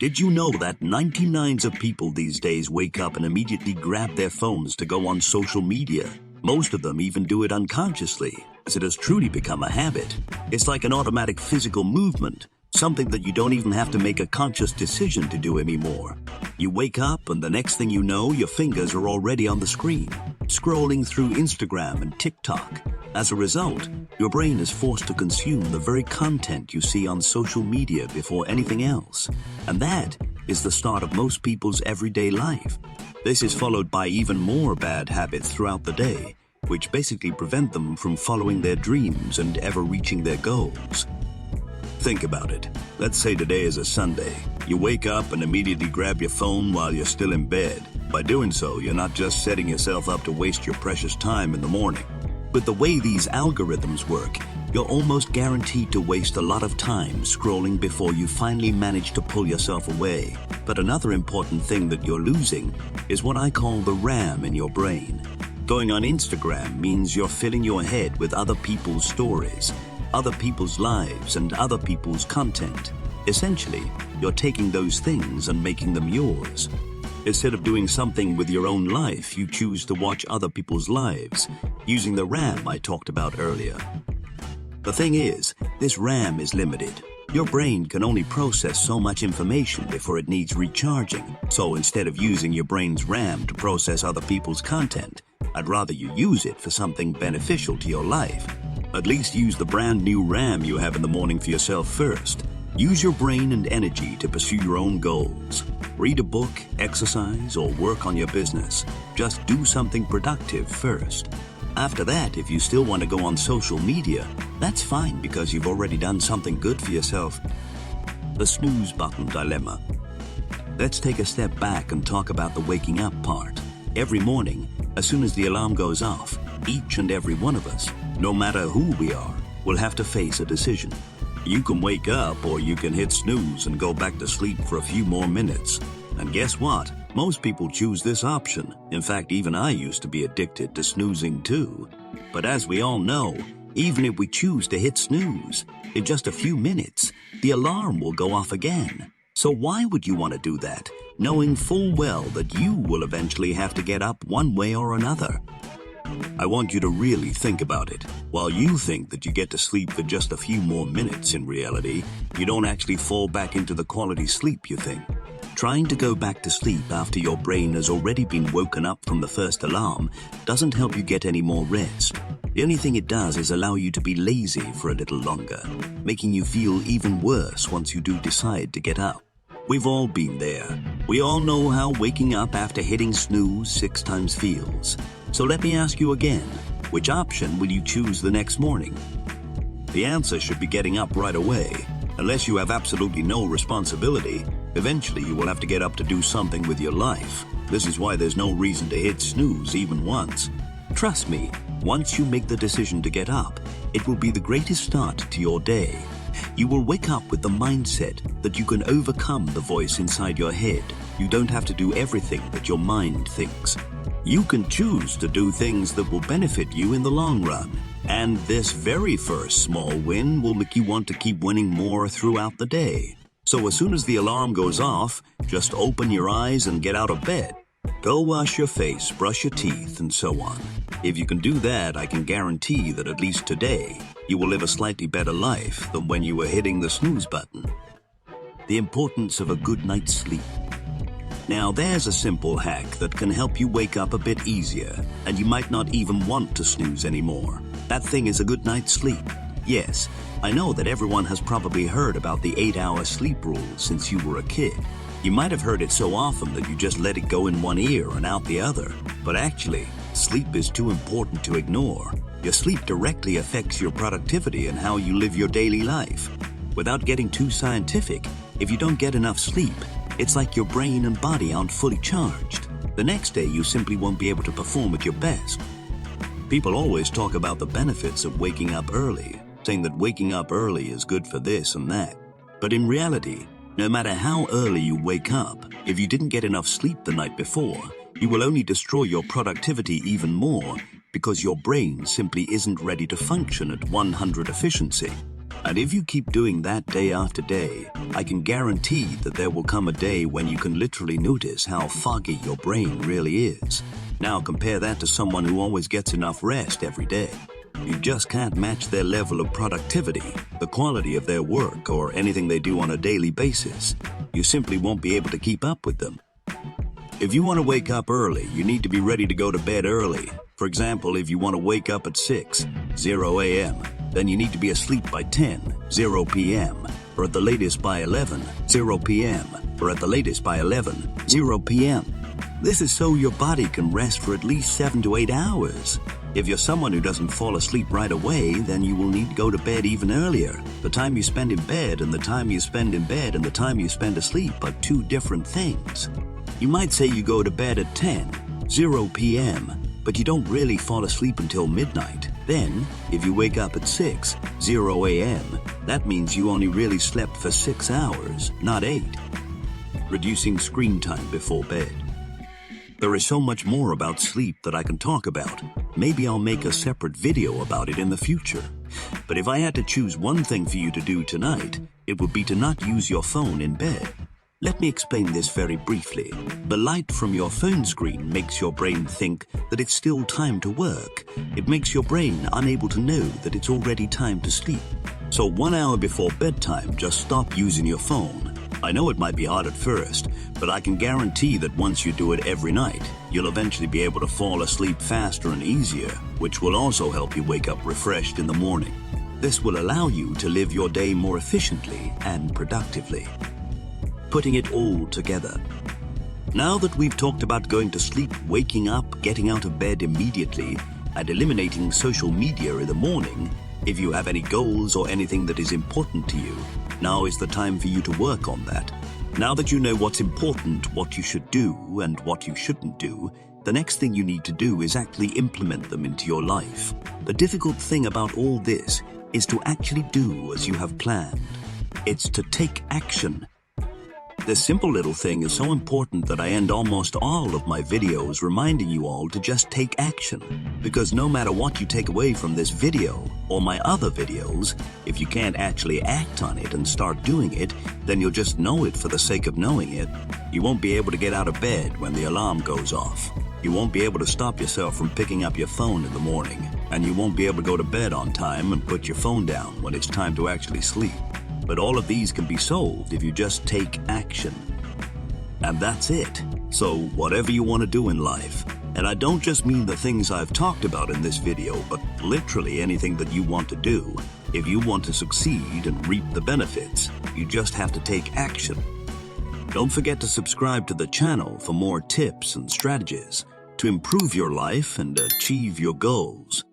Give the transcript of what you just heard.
Did you know that 99% of people these days wake up and immediately grab their phones to go on social media? Most of them even do it unconsciously, as it has truly become a habit. It's like an automatic physical movement, something that you don't even have to make a conscious decision to do anymore. You wake up and the next thing you know, your fingers are already on the screen, scrolling through Instagram and TikTok. As a result, your brain is forced to consume the very content you see on social media before anything else. And that is the start of most people's everyday life. This is followed by even more bad habits throughout the day, which basically prevent them from following their dreams and ever reaching their goals. Think about it. Let's say today is a Sunday. You wake up and immediately grab your phone while you're still in bed. By doing so, you're not just setting yourself up to waste your precious time in the morning. With the way these algorithms work, you're almost guaranteed to waste a lot of time scrolling before you finally manage to pull yourself away. But another important thing that you're losing is what I call the RAM in your brain. Going on Instagram means you're filling your head with other people's stories, other people's lives, and other people's content. Essentially, you're taking those things and making them yours. Instead of doing something with your own life, you choose to watch other people's lives, using the RAM I talked about earlier. The thing is, this RAM is limited. Your brain can only process so much information before it needs recharging. So instead of using your brain's RAM to process other people's content, I'd rather you use it for something beneficial to your life. At least use the brand new RAM you have in the morning for yourself first. Use your brain and energy to pursue your own goals. Read a book, exercise, or work on your business. Just do something productive first. After that, if you still want to go on social media, that's fine because you've already done something good for yourself. The snooze button dilemma. Let's take a step back and talk about the waking up part. Every morning, as soon as the alarm goes off, each and every one of us, no matter who we are, will have to face a decision. You can wake up or you can hit snooze and go back to sleep for a few more minutes. And guess what? Most people choose this option. In fact, even I used to be addicted to snoozing too. But as we all know, even if we choose to hit snooze, in just a few minutes, the alarm will go off again. So why would you want to do that, knowing full well that you will eventually have to get up one way or another? I want you to really think about it. While you think that you get to sleep for just a few more minutes, in reality, you don't actually fall back into the quality sleep you think. Trying to go back to sleep after your brain has already been woken up from the first alarm doesn't help you get any more rest. The only thing it does is allow you to be lazy for a little longer, making you feel even worse once you do decide to get up. We've all been there. We all know how waking up after hitting snooze 6 times feels. So let me ask you again, which option will you choose the next morning? The answer should be getting up right away. Unless you have absolutely no responsibility, eventually you will have to get up to do something with your life. This is why there's no reason to hit snooze even once. Trust me, once you make the decision to get up, it will be the greatest start to your day. You will wake up with the mindset that you can overcome the voice inside your head. You don't have to do everything that your mind thinks. You can choose to do things that will benefit you in the long run. And this very first small win will make you want to keep winning more throughout the day. So as soon as the alarm goes off, just open your eyes and get out of bed. Go wash your face, brush your teeth, and so on. If you can do that, I can guarantee that at least today, you will live a slightly better life than when you were hitting the snooze button. The importance of a good night's sleep. Now there's a simple hack that can help you wake up a bit easier, and you might not even want to snooze anymore. That thing is a good night's sleep. Yes, I know that everyone has probably heard about the 8-hour sleep rule since you were a kid. You might have heard it so often that you just let it go in one ear and out the other. But actually, sleep is too important to ignore. Your sleep directly affects your productivity and how you live your daily life. Without getting too scientific, if you don't get enough sleep, it's like your brain and body aren't fully charged. The next day, you simply won't be able to perform at your best. People always talk about the benefits of waking up early, saying that waking up early is good for this and that. But in reality, no matter how early you wake up, if you didn't get enough sleep the night before, you will only destroy your productivity even more because your brain simply isn't ready to function at 100 efficiency. And if you keep doing that day after day, I can guarantee that there will come a day when you can literally notice how foggy your brain really is. Now compare that to someone who always gets enough rest every day. You just can't match their level of productivity, the quality of their work, or anything they do on a daily basis. You simply won't be able to keep up with them. If you want to wake up early, you need to be ready to go to bed early. For example, if you want to wake up at 6:00 a.m., then you need to be asleep by 10:00 p.m., or at the latest by 11:00 p.m., or at the latest by 11:00 p.m. This is so your body can rest for at least 7 to 8 hours. If you're someone who doesn't fall asleep right away, then you will need to go to bed even earlier. The time you spend in bed and the time you spend in bed and the time you spend asleep are two different things. You might say you go to bed at 10:00 p.m., but you don't really fall asleep until midnight. Then, if you wake up at 6:00 a.m., that means you only really slept for 6 hours, not 8. Reducing screen time before bed. There is so much more about sleep that I can talk about. Maybe I'll make a separate video about it in the future. But if I had to choose one thing for you to do tonight, it would be to not use your phone in bed. Let me explain this very briefly. The light from your phone screen makes your brain think that it's still time to work. It makes your brain unable to know that it's already time to sleep. So 1 hour before bedtime, just stop using your phone. I know it might be hard at first, but I can guarantee that once you do it every night, you'll eventually be able to fall asleep faster and easier, which will also help you wake up refreshed in the morning. This will allow you to live your day more efficiently and productively. Putting it all together. Now that we've talked about going to sleep, waking up, getting out of bed immediately, and eliminating social media in the morning, if you have any goals or anything that is important to you, now is the time for you to work on that. Now that you know what's important, what you should do, and what you shouldn't do, the next thing you need to do is actually implement them into your life. The difficult thing about all this is to actually do as you have planned. It's to take action. This simple little thing is so important that I end almost all of my videos reminding you all to just take action. Because no matter what you take away from this video or my other videos, if you can't actually act on it and start doing it, then you'll just know it for the sake of knowing it. You won't be able to get out of bed when the alarm goes off. You won't be able to stop yourself from picking up your phone in the morning. And you won't be able to go to bed on time and put your phone down when it's time to actually sleep. But all of these can be solved if you just take action. And that's it. So whatever you want to do in life, and I don't just mean the things I've talked about in this video, but literally anything that you want to do, if you want to succeed and reap the benefits, you just have to take action. Don't forget to subscribe to the channel for more tips and strategies to improve your life and achieve your goals.